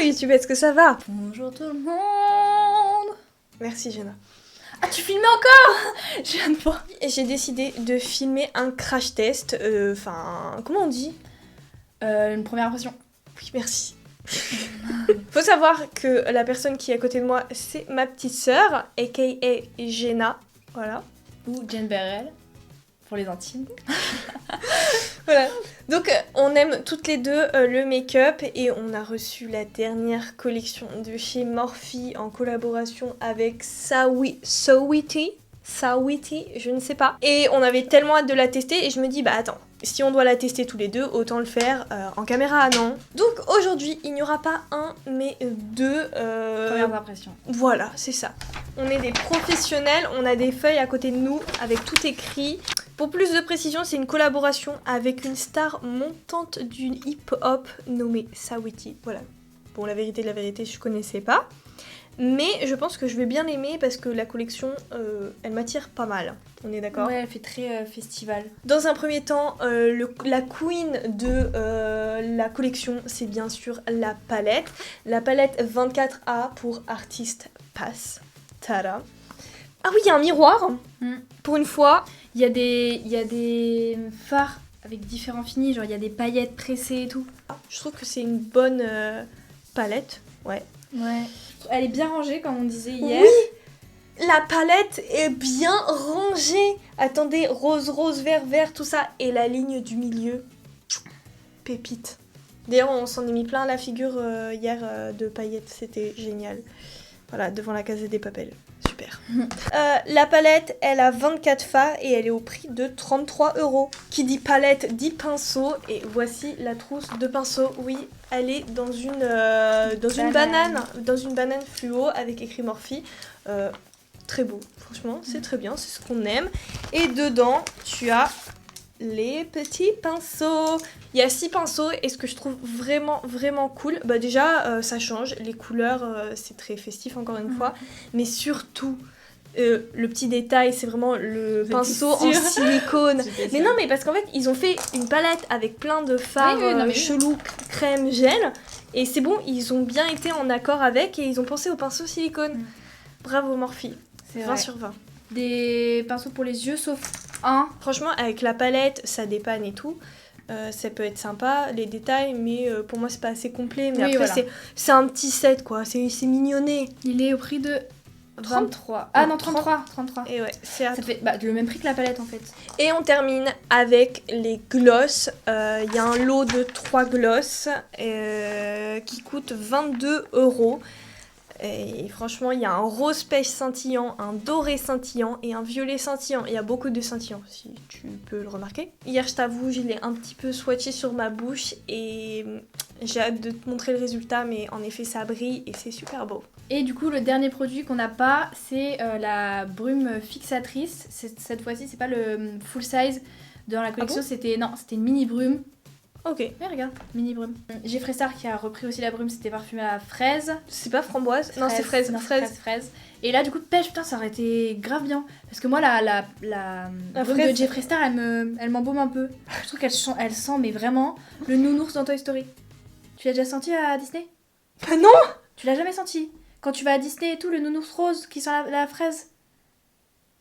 YouTube, est-ce que ça va? Bonjour tout le monde. Merci Jenna. Ah, tu filmais encore? Je viens de voir. J'ai décidé de filmer un crash test, comment on dit? Une première impression. Oui, merci. Faut savoir que la personne qui est à côté de moi, c'est ma petite sœur, aka Jenna, voilà. Ou Jen Berrel, pour les intimes. Voilà. Donc on aime toutes les deux le make-up et on a reçu la dernière collection de chez Morphe en collaboration avec Saweetie, je ne sais pas. Et on avait tellement hâte de la tester et je me dis bah attends, si on doit la tester tous les deux, autant le faire en caméra, non? Donc aujourd'hui, il n'y aura pas un mais deux Premières impressions. Voilà, c'est ça. On est des professionnels, on a des feuilles à côté de nous avec tout écrit. Pour plus de précision, c'est une collaboration avec une star montante du hip-hop nommée Saweetie. Voilà. Bon, la vérité, je connaissais pas. Mais je pense que je vais bien l'aimer parce que la collection, elle m'attire pas mal. On est d'accord? Ouais, elle fait très festival. Dans un premier temps, la queen de la collection, c'est bien sûr la palette. La palette 24A pour Artist Pass. Tada. Ah oui, il y a un miroir. Pour une fois. Il y a des fards avec différents finis, genre il y a des paillettes pressées et tout. Je trouve que c'est une bonne palette. Ouais. Elle est bien rangée, comme on disait hier. Oui, la palette est bien rangée. Attendez, rose, vert, tout ça. Et la ligne du milieu, pépite. D'ailleurs, on s'en est mis plein la figure hier de paillettes. C'était génial. Voilà, devant la Casa des Papel. Super. La palette, elle a 24 fards et elle est au prix de 33€. Qui dit palette dit pinceau. Et voici la trousse de pinceau. Oui, elle est dans une banane fluo avec écrit Morphe. Très beau, franchement, c'est très bien, c'est ce qu'on aime. Et dedans, tu as les petits pinceaux. Il y a 6 pinceaux et ce que je trouve vraiment cool, bah déjà ça change, les couleurs c'est très festif encore une fois, mais surtout le petit détail c'est vraiment le pinceau en silicone. Mais non, mais parce qu'en fait ils ont fait une palette avec plein de fards chelous, crème, gel, et c'est bon, ils ont bien été en accord avec et ils ont pensé au pinceau silicone. Bravo Morphe, 20 sur 20. Des pinceaux pour les yeux sauf un. Franchement avec la palette ça dépanne et tout. Ça peut être sympa, les détails, mais pour moi c'est pas assez complet. Mais oui, après voilà. c'est un petit set quoi, c'est mignonné. Il est au prix de 23. Ah non, 33. Et ouais, ça fait le même prix que la palette en fait. Et on termine avec les gloss. Il y a un lot de 3 gloss qui coûte 22€. Et franchement, il y a un rose pêche scintillant, un doré scintillant et un violet scintillant. Il y a beaucoup de scintillants, si tu peux le remarquer. Hier, je t'avoue, je l'ai un petit peu swatché sur ma bouche et j'ai hâte de te montrer le résultat, mais en effet, ça brille et c'est super beau. Et du coup, le dernier produit qu'on n'a pas, c'est la brume fixatrice. Cette fois-ci, c'est pas le full size. Dans la collection, c'était une mini brume. Ok. Ouais, regarde, mini brume. Jeffree Star qui a repris aussi la brume, c'était parfumé à la fraise. C'est pas framboise? Non, c'est fraise. Fraise. Et là, du coup, pêche, putain, ça aurait été grave bien. Parce que moi, la brume de Jeffree Star, elle m'embaume un peu. Je trouve qu'elle sent, mais vraiment, le nounours dans Toy Story. Tu l'as déjà senti à Disney? Non! Tu l'as jamais senti? Quand tu vas à Disney et tout, le nounours rose qui sent la fraise.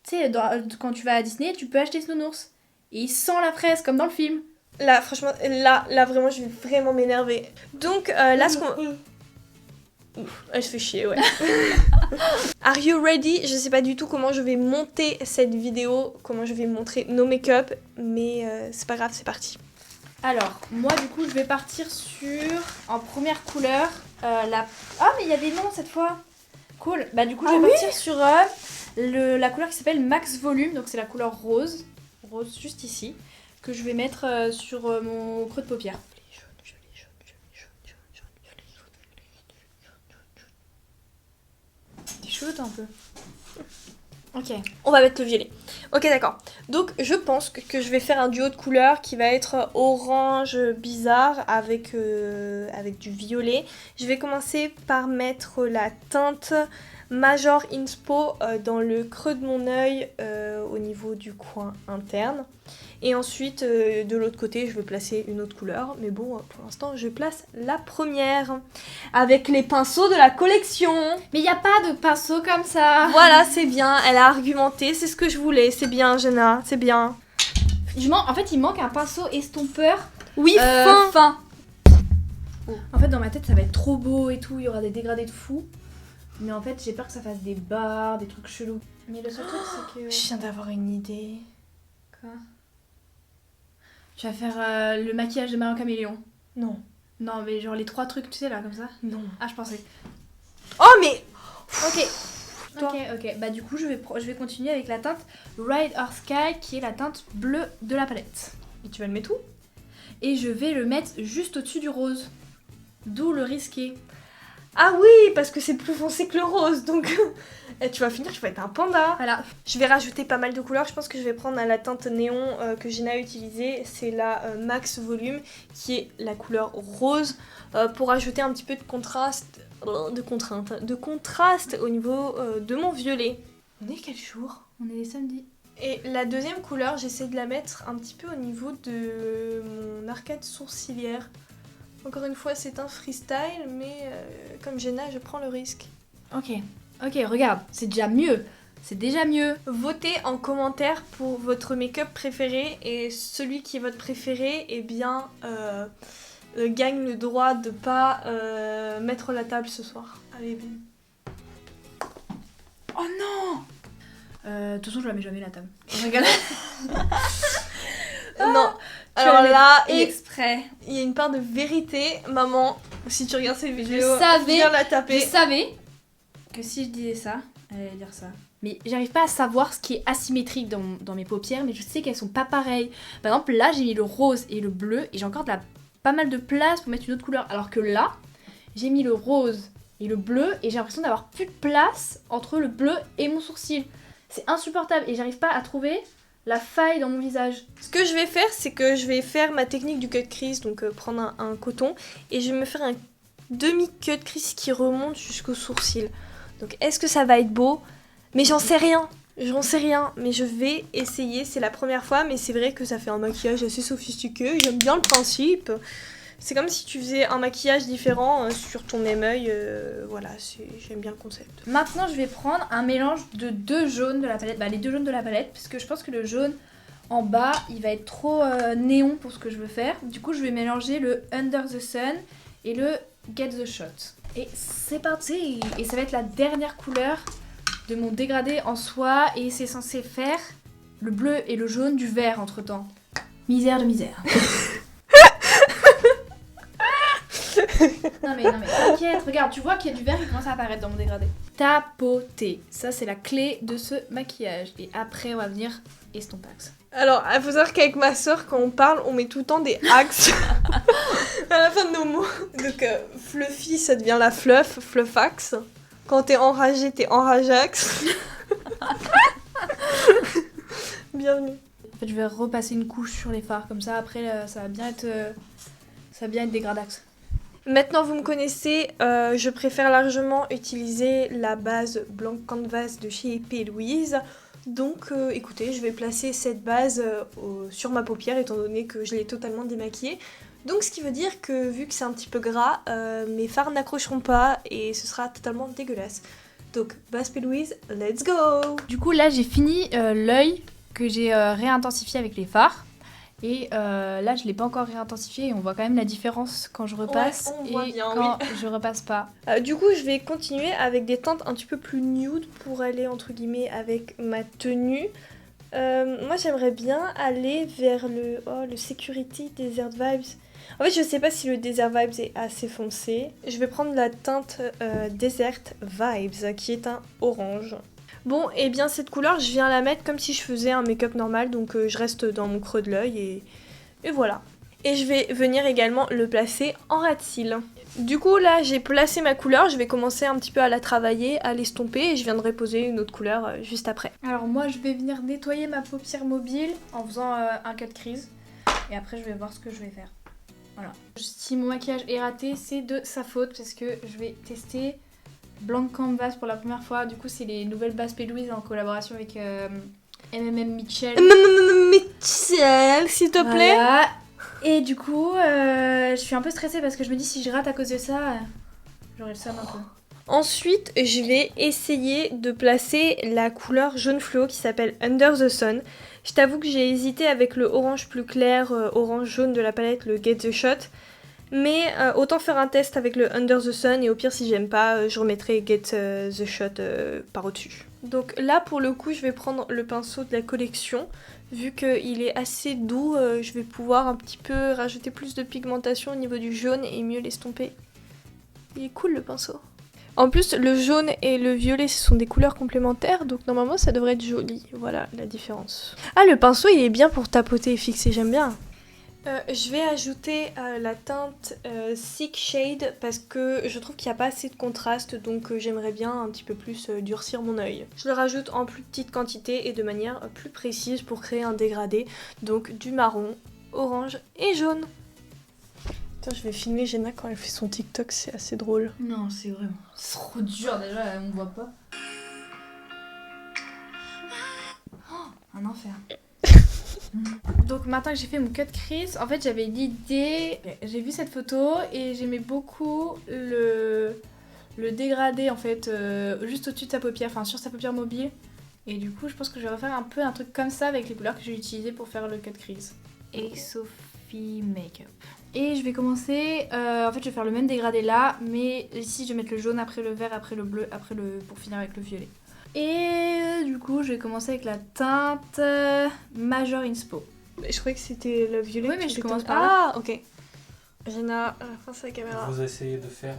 Tu sais, quand tu vas à Disney, tu peux acheter ce nounours. Et il sent la fraise, comme dans le film. Là, franchement, là, vraiment, je vais vraiment m'énerver. Donc, là, ce qu'on... Elle se fait chier, ouais. Are you ready? Je sais pas du tout comment je vais monter cette vidéo, comment je vais montrer nos make-up, mais c'est pas grave, c'est parti. Alors, moi, du coup, je vais partir en première couleur, Ah, mais il y a des noms cette fois. Cool. Bah, du coup, je vais partir sur la couleur qui s'appelle Max Volume, donc c'est la couleur rose. Rose, juste ici. Que je vais mettre sur mon creux de paupière. T'es chaude un peu. Ok. On va mettre le violet. Ok, d'accord. Donc, je pense que je vais faire un duo de couleurs qui va être orange bizarre avec du violet. Je vais commencer par mettre la teinte Major Inspo dans le creux de mon œil au niveau du coin interne. Et ensuite, de l'autre côté, je vais placer une autre couleur. Mais bon, pour l'instant, je place la première. Avec les pinceaux de la collection. Mais il n'y a pas de pinceau comme ça. Voilà, c'est bien. Elle a argumenté. C'est ce que je voulais. C'est bien, Jenna. C'est bien. En fait, il manque un pinceau estompeur. Oui, fin. En fait, dans ma tête, ça va être trop beau et tout. Il y aura des dégradés de fou. Mais en fait, j'ai peur que ça fasse des barres, des trucs chelous. Mais le seul truc, c'est que... Je viens d'avoir une idée. Quoi? Tu vas faire le maquillage de Marion Caméléon. Non. Non, mais genre les 3 trucs, tu sais, là, comme ça. Non. Ah, je pensais. Oh, mais... Ok. Toi. Ok. Bah, du coup, je vais continuer avec la teinte Ride or Sky, qui est la teinte bleue de la palette. Et tu vas le mettre où? Et je vais le mettre juste au-dessus du rose. D'où le risqué. Ah oui, parce que c'est plus foncé que le rose, donc tu vas finir, tu vas être un panda. Voilà. Je vais rajouter pas mal de couleurs, je pense que je vais prendre la teinte néon que Jenna a utilisée, c'est la Max Volume, qui est la couleur rose, pour ajouter un petit peu de contraste, de contraste au niveau de mon violet. On est quel jour? On est samedi. Et la deuxième couleur, j'essaie de la mettre un petit peu au niveau de mon arcade sourcilière. Encore une fois, c'est un freestyle, mais comme Jenna, je prends le risque. Ok, regarde, c'est déjà mieux. C'est déjà mieux. Votez en commentaire pour votre make-up préféré et celui qui est votre préféré, eh bien, gagne le droit de pas mettre la table ce soir. Allez, bien. Oh non! De toute façon, je la mets jamais la table. Regarde. Non. Alors là, exprès. il y a une part de vérité. Maman, si tu regardes cette vidéo, savais. viens la taper. Je savais que si je disais ça, elle allait dire ça. Mais j'arrive pas à savoir ce qui est asymétrique dans mes paupières, mais je sais qu'elles sont pas pareilles. Par exemple, là, j'ai mis le rose et le bleu, et j'ai encore pas mal de place pour mettre une autre couleur. Alors que là, j'ai mis le rose et le bleu, et j'ai l'impression d'avoir plus de place entre le bleu et mon sourcil. C'est insupportable, et j'arrive pas à trouver la faille dans mon visage. Ce que je vais faire, c'est que je vais faire ma technique du cut crease, donc prendre un coton, et je vais me faire un demi-cut crease qui remonte jusqu'au sourcil. Donc est-ce que ça va être beau? Mais j'en sais rien, mais je vais essayer, c'est la première fois, mais c'est vrai que ça fait un maquillage assez sophistiqué, j'aime bien le principe. C'est comme si tu faisais un maquillage différent sur ton même œil, voilà, j'aime bien le concept. Maintenant, je vais prendre un mélange de 2 jaunes de la palette, les 2 jaunes de la palette, parce que je pense que le jaune en bas, il va être trop néon pour ce que je veux faire. Du coup, je vais mélanger le Under the Sun et le Get the Shot. Et c'est parti! Et ça va être la dernière couleur de mon dégradé en soie, et c'est censé faire le bleu et le jaune du vert entre-temps. Misère de misère. Non mais t'inquiète, regarde, tu vois qu'il y a du vert qui commence à apparaître dans mon dégradé. Tapoter, ça c'est la clé de ce maquillage. Et après on va venir estompax. Alors, il faut savoir qu'avec ma soeur, quand on parle, on met tout le temps des axes à la fin de nos mots. Donc, fluffy, ça devient la fluff, fluffax. Quand t'es enragé, t'es enrageax. Bienvenue. En fait, je vais repasser une couche sur les fards, comme ça après ça va bien être dégradax. Maintenant, vous me connaissez, je préfère largement utiliser la base Blanc Canvas de chez P. Louise. Donc, écoutez, je vais placer cette base sur ma paupière, étant donné que je l'ai totalement démaquillée. Donc, ce qui veut dire que, vu que c'est un petit peu gras, mes fards n'accrocheront pas et ce sera totalement dégueulasse. Donc, base P. Louise, let's go! Du coup, là, j'ai fini l'œil que j'ai réintensifié avec les fards. Et là, je l'ai pas encore réintensifié et on voit quand même la différence quand je repasse quand je repasse pas. Du coup, je vais continuer avec des teintes un petit peu plus nude pour aller entre guillemets avec ma tenue. Moi, j'aimerais bien aller vers le Security Desert Vibes. En fait, je sais pas si le Desert Vibes est assez foncé. Je vais prendre la teinte Desert Vibes qui est un orange. Bon, et bien cette couleur, je viens la mettre comme si je faisais un make-up normal, donc je reste dans mon creux de l'œil et voilà. Et je vais venir également le placer en ras de cils. Du coup, là, j'ai placé ma couleur, je vais commencer un petit peu à la travailler, à l'estomper, et je viendrai poser une autre couleur juste après. Alors moi, je vais venir nettoyer ma paupière mobile en faisant un cut crease, et après je vais voir ce que je vais faire. Voilà. Si mon maquillage est raté, c'est de sa faute, parce que je vais tester Blanc Canvas pour la première fois. Du coup, c'est les nouvelles bases P. Louise en collaboration avec Mitchell. Mitchell, s'il te plaît. Voilà. Et du coup, je suis un peu stressée parce que je me dis si je rate à cause de ça, j'aurai le seum un peu. Ensuite, je vais essayer de placer la couleur jaune fluo qui s'appelle Under the Sun. Je t'avoue que j'ai hésité avec le orange plus clair, orange-jaune de la palette, le Get the Shot. Mais autant faire un test avec le Under the Sun et au pire si j'aime pas, je remettrai Get the Shot par au-dessus. Donc là pour le coup je vais prendre le pinceau de la collection. Vu qu'il est assez doux, je vais pouvoir un petit peu rajouter plus de pigmentation au niveau du jaune et mieux l'estomper. Il est cool le pinceau. En plus, le jaune et le violet, ce sont des couleurs complémentaires, donc normalement ça devrait être joli. Voilà la différence. Ah, le pinceau, il est bien pour tapoter et fixer, j'aime bien. Je vais ajouter la teinte Thick Shade parce que je trouve qu'il n'y a pas assez de contraste, donc j'aimerais bien un petit peu plus durcir mon œil. Je le rajoute en plus petite quantité et de manière plus précise pour créer un dégradé, donc du marron, orange et jaune. Putain, je vais filmer Jenna quand elle fait son TikTok, c'est assez drôle. Non, c'est vraiment trop dur déjà, on voit pas. Oh, un enfer. Donc maintenant que j'ai fait mon cut crease, en fait j'avais l'idée, j'ai vu cette photo et j'aimais beaucoup le dégradé en fait juste au-dessus de sa paupière, enfin sur sa paupière mobile. Et du coup je pense que je vais refaire un peu un truc comme ça avec les couleurs que j'ai utilisées pour faire le cut crease. Et Sophie Makeup. Et je vais commencer, en fait je vais faire le même dégradé là, mais ici je vais mettre le jaune après le vert, après le bleu, après pour finir avec le violet. Et du coup je vais commencer avec la teinte Major Inspo. Je croyais que c'était le violet. Oui mais je commence par là. Ah ok. Jenna, face à la caméra. Vous essayez de faire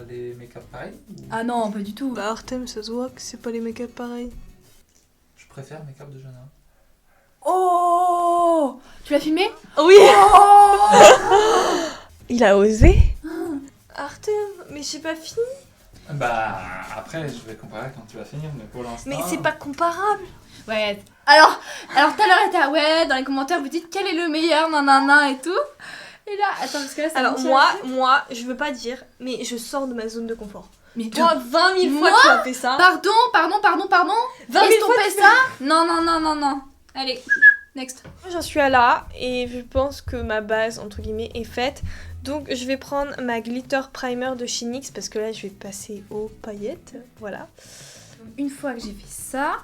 les make-up pareils ou... Ah non, pas du tout. Bah Artem, ça se voit que c'est pas les make-up pareils. Je préfère make-up de Jenna. Oh, tu l'as filmé? Oui. Oh Il a osé. Artem, mais j'ai pas fini. Bah après je vais comparer quand tu vas finir, mais pour l'instant... Mais c'est pas comparable. Ouais. Alors tout à l'heure elle était ouais, dans les commentaires vous dites quel est le meilleur, nanana et tout. Et là, attends parce que là ça Alors moi, je veux pas dire, mais je sors de ma zone de confort. Mais Toi, 20 000 fois Moi tu as fait ça. Pardon 20 000 fois Estompez ça. Non. Allez, next. Moi, j'en suis à là et je pense que ma base entre guillemets est faite. Donc je vais prendre ma glitter primer de chez NYX parce que là je vais passer aux paillettes. Voilà. Une fois que j'ai fait ça,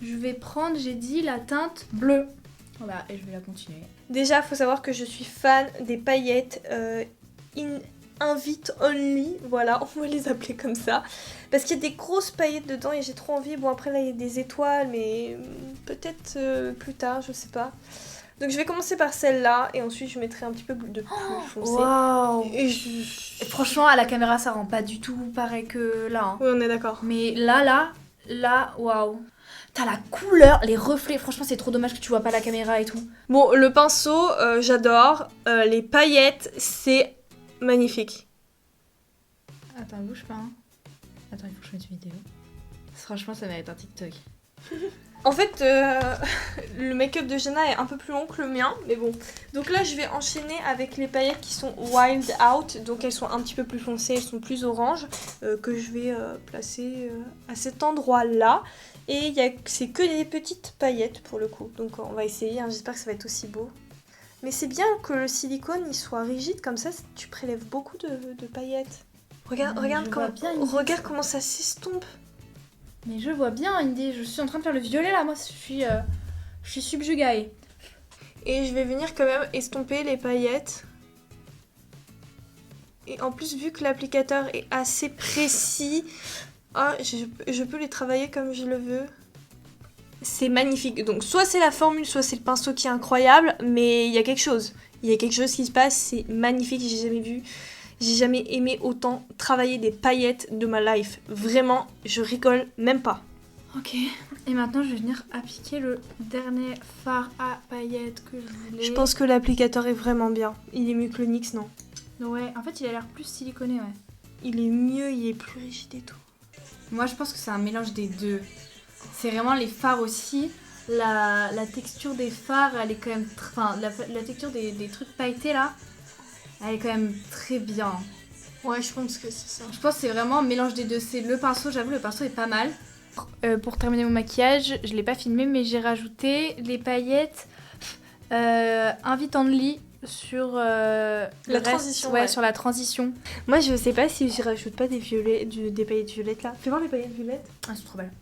je vais prendre, j'ai dit, la teinte bleue. Voilà, et je vais la continuer. Déjà, faut savoir que je suis fan des paillettes Invite Only, voilà, on va les appeler comme ça. Parce qu'il y a des grosses paillettes dedans et j'ai trop envie. Bon, après là, il y a des étoiles, mais peut-être plus tard, je sais pas. Donc je vais commencer par celle-là et ensuite je mettrai un petit peu de plus foncé. Waouh. Et Franchement, à la caméra, ça rend pas du tout pareil que là. Hein. Oui, on est d'accord. Mais là, waouh. T'as la couleur, les reflets. Franchement, c'est trop dommage que tu vois pas la caméra et tout. Bon, le pinceau, j'adore. Les paillettes, c'est magnifique. Attends, bouge pas. Hein. Attends, il faut que je mette une vidéo. Franchement, ça va être un TikTok. En fait, le make-up de Jenna est un peu plus long que le mien, mais bon. Donc là, je vais enchaîner avec les paillettes qui sont Wild Out. Donc elles sont un petit peu plus foncées, elles sont plus oranges, que je vais placer à cet endroit-là. Et c'est que des petites paillettes pour le coup. Donc on va essayer, hein. J'espère que ça va être aussi beau. Mais c'est bien que le silicone il soit rigide, comme ça tu prélèves beaucoup de paillettes. Regarde comment ça s'estompe. Mais je vois bien, Indy, je suis en train de faire le violet là, moi je suis subjuguée. Et je vais venir quand même estomper les paillettes. Et en plus, vu que l'applicateur est assez précis, je peux les travailler comme je le veux. C'est magnifique. Donc soit c'est la formule, soit c'est le pinceau qui est incroyable, mais il y a quelque chose. Il y a quelque chose qui se passe, c'est magnifique, j'ai jamais vu. J'ai jamais aimé autant travailler des paillettes de ma life. Vraiment, je rigole même pas. Ok, et maintenant je vais venir appliquer le dernier fard à paillettes que je voulais. Je pense que l'applicateur est vraiment bien. Il est mieux que le NYX, non? Ouais, en fait il a l'air plus siliconé, ouais. Il est mieux, il est plus rigide et tout. Moi je pense que c'est un mélange des deux. C'est vraiment les fards aussi. La texture des fards, elle est quand même... Enfin, la texture des trucs pailletés là, elle est quand même très bien. Ouais, je pense que c'est ça. Je pense que c'est vraiment un mélange des deux. C'est le pinceau, j'avoue, le pinceau est pas mal. Pour terminer mon maquillage, je l'ai pas filmé, mais j'ai rajouté les paillettes Invite-en-lit sur la transition. Ouais, sur la transition. Moi, je sais pas si je rajoute pas des des paillettes violettes là. Fais voir les paillettes violettes. Ah, c'est trop belle.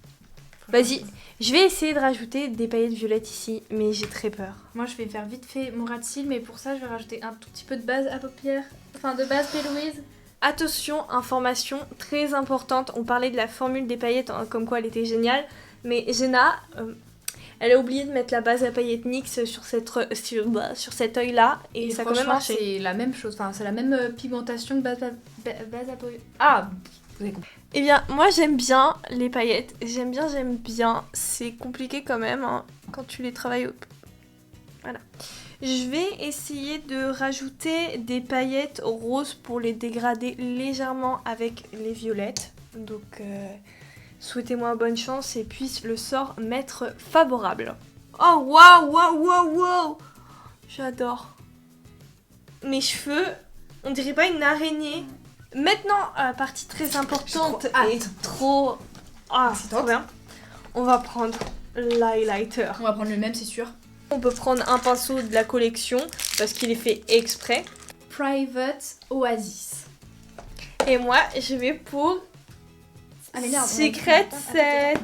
Vas-y, je vais essayer de rajouter des paillettes violettes ici, mais j'ai très peur. Moi, je vais faire vite fait mon ras de cils, mais pour ça, je vais rajouter un tout petit peu de base à paupières. Enfin, de base P. Louise. Attention, information très importante. On parlait de la formule des paillettes, comme quoi elle était géniale. Mais Jenna, elle a oublié de mettre la base à paillettes NYX sur cet œil là. Et ça a quand même marché. C'est la même chose. Enfin, c'est la même pigmentation que base à paupières. Ah, vous avez compris. Eh bien, moi j'aime bien les paillettes. J'aime bien. C'est compliqué quand même hein, quand tu les travailles. Voilà. Je vais essayer de rajouter des paillettes roses pour les dégrader légèrement avec les violettes. Donc, souhaitez-moi bonne chance et puisse le sort m'être favorable. Oh, waouh! J'adore. Mes cheveux, on dirait pas une araignée. Maintenant, partie très importante et trop... Ah, c'est trop bien. On va prendre l'highlighter. On va prendre le même, c'est sûr. On peut prendre un pinceau de la collection parce qu'il est fait exprès. Private Oasis. Et moi, je vais pour Ah mais merde, Secret Set.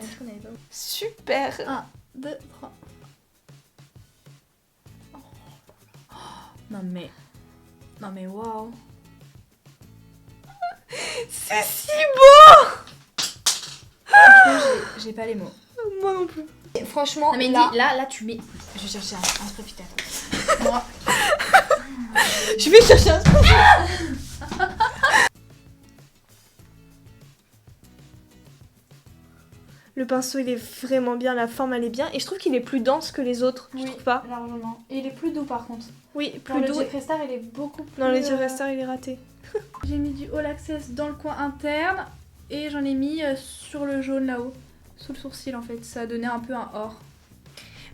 Super. 1, 2, 3. Non mais waouh. C'est si beau. J'ai pas les mots. Moi non plus. Et franchement, Non mais là tu mets... Je vais chercher un spray putain. Moi. Je vais chercher un spray. Le pinceau il est vraiment bien, la forme elle est bien et je trouve qu'il est plus dense que les autres, je trouve pas. Largement. Et il est plus doux par contre. Oui, Dans plus le doux. Jeffree Star il est beaucoup plus... Non, le Jeffree Star il est raté. J'ai mis du All Access dans le coin interne et j'en ai mis sur le jaune là-haut. Sous le sourcil en fait, ça a donné un peu un or.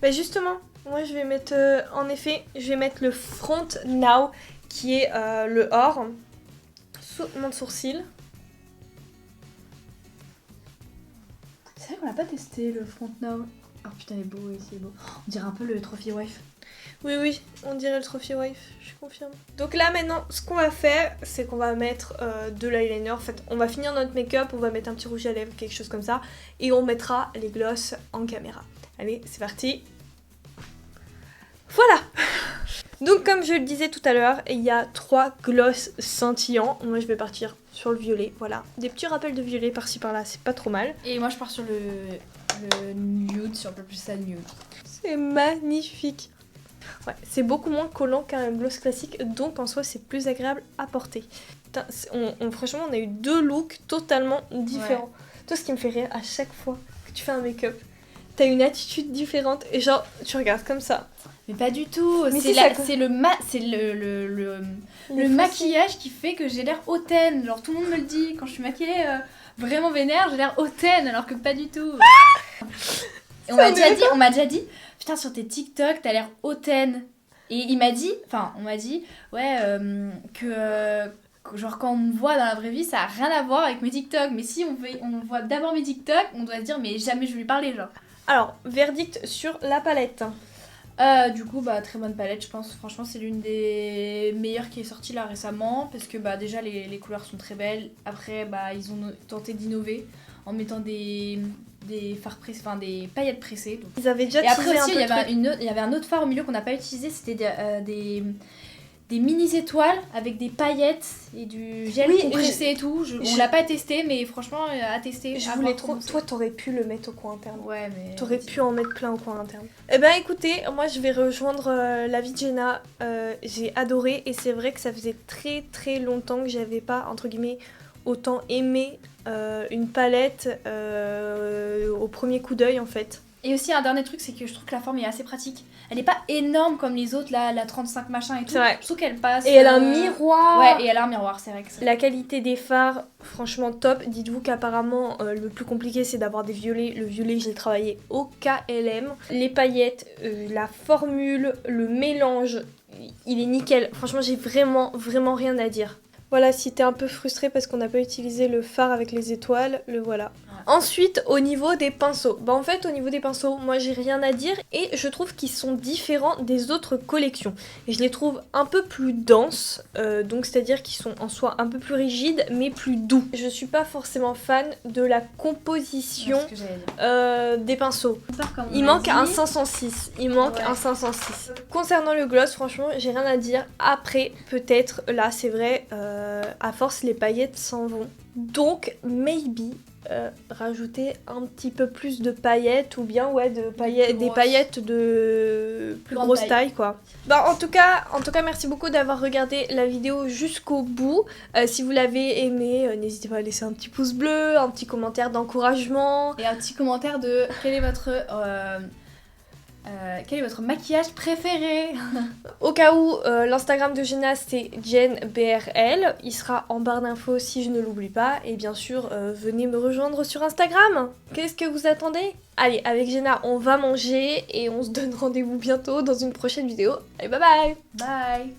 Bah justement, moi je vais mettre, en effet, je vais mettre le Front Now qui est le or sous mon sourcil. C'est vrai qu'on l'a pas testé le Front Now. Oh putain il est beau, il est beau. On dirait un peu le Trophy Wife. Oui, on dirait le Trophy Wife, je confirme. Donc là maintenant, ce qu'on va faire, c'est qu'on va mettre de l'eyeliner. En fait, on va finir notre make-up, on va mettre un petit rouge à lèvres, quelque chose comme ça. Et on mettra les glosses en caméra. Allez, c'est parti. Voilà. Donc comme je le disais tout à l'heure, il y a 3 glosses scintillants. Moi je vais partir sur le violet, voilà. Des petits rappels de violet par-ci par-là, c'est pas trop mal. Et moi je pars sur le nude, si on peut plus ça nude. C'est magnifique. Ouais, c'est beaucoup moins collant qu'un gloss classique, donc en soi c'est plus agréable à porter. Putain, franchement on a eu 2 looks totalement différents. Ouais. Toi ce qui me fait rire à chaque fois que tu fais un make-up, t'as une attitude différente et genre tu regardes comme ça. Mais pas du tout, c'est le maquillage qui fait que j'ai l'air hautaine. Genre tout le monde me le dit, quand je suis maquillée vraiment vénère, j'ai l'air hautaine alors que pas du tout. Et on m'a déjà dit, putain sur tes TikTok t'as l'air hautaine. Et on m'a dit, ouais, que genre quand on me voit dans la vraie vie ça a rien à voir avec mes TikTok. Mais si on voit d'abord mes TikTok, on doit se dire mais jamais je vais lui parler genre. Alors, verdict sur la palette. Du coup, très bonne palette, je pense. Franchement, c'est l'une des meilleures qui est sortie là récemment. Parce que déjà, les couleurs sont très belles. Après, ils ont tenté d'innover en mettant des fards pressés, enfin des paillettes pressées. Donc. Ils avaient déjà et après aussi, il y avait un autre fard au milieu qu'on n'a pas utilisé. C'était des mini-étoiles avec des paillettes et du gel compressé et tout. On l'a pas testé, mais franchement, à tester. Je voulais trop. Toi, t'aurais pu le mettre au coin interne. Ouais, mais. T'aurais pu en mettre plein au coin interne. Eh ben, écoutez, moi, je vais rejoindre l'avis de Jenna. J'ai adoré et c'est vrai que ça faisait très très longtemps que j'avais pas, entre guillemets, autant aimé une palette au premier coup d'œil en fait. Et aussi un dernier truc, c'est que je trouve que la forme est assez pratique. Elle est pas énorme comme les autres, la 35 machin et tout. Vrai. Je trouve qu'elle passe. Et elle a un miroir. Ouais, et elle a un miroir, c'est vrai que c'est... La qualité des fards, franchement top. Dites-vous qu'apparemment, le plus compliqué, c'est d'avoir des violets. Le violet, j'ai travaillé au KLM. Les paillettes, la formule, le mélange, il est nickel. Franchement, j'ai vraiment rien à dire. Voilà, si t'es un peu frustré parce qu'on n'a pas utilisé le fard avec les étoiles, le voilà. Ouais. Ensuite, au niveau des pinceaux. Bah en fait, au niveau des pinceaux, moi j'ai rien à dire et je trouve qu'ils sont différents des autres collections. Et je les trouve un peu plus denses, donc c'est-à-dire qu'ils sont en soi un peu plus rigides mais plus doux. Je suis pas forcément fan de la composition C'est ce que j'allais dire. des pinceaux. Comme Il on a manque dit, un 506. Il manque Ouais. un 506. Concernant le gloss, franchement, j'ai rien à dire. Après, peut-être, là, c'est vrai, à force, les paillettes s'en vont. Donc, maybe, rajouter un petit peu plus de paillettes ou bien, ouais, des grosses. paillettes de plus Grande grosse taille. taille, quoi. Bah, en tout cas, merci beaucoup d'avoir regardé la vidéo jusqu'au bout. Si vous l'avez aimé, n'hésitez pas à laisser un petit pouce bleu, un petit commentaire d'encouragement. Et un petit commentaire de quel est votre maquillage préféré. Au cas où, l'Instagram de Jenna c'est JenBRL, il sera en barre d'infos si je ne l'oublie pas. Et bien sûr, venez me rejoindre sur Instagram. Qu'est-ce que vous attendez? Allez, avec Jenna, on va manger et on se donne rendez-vous bientôt dans une prochaine vidéo. Allez, bye bye! Bye.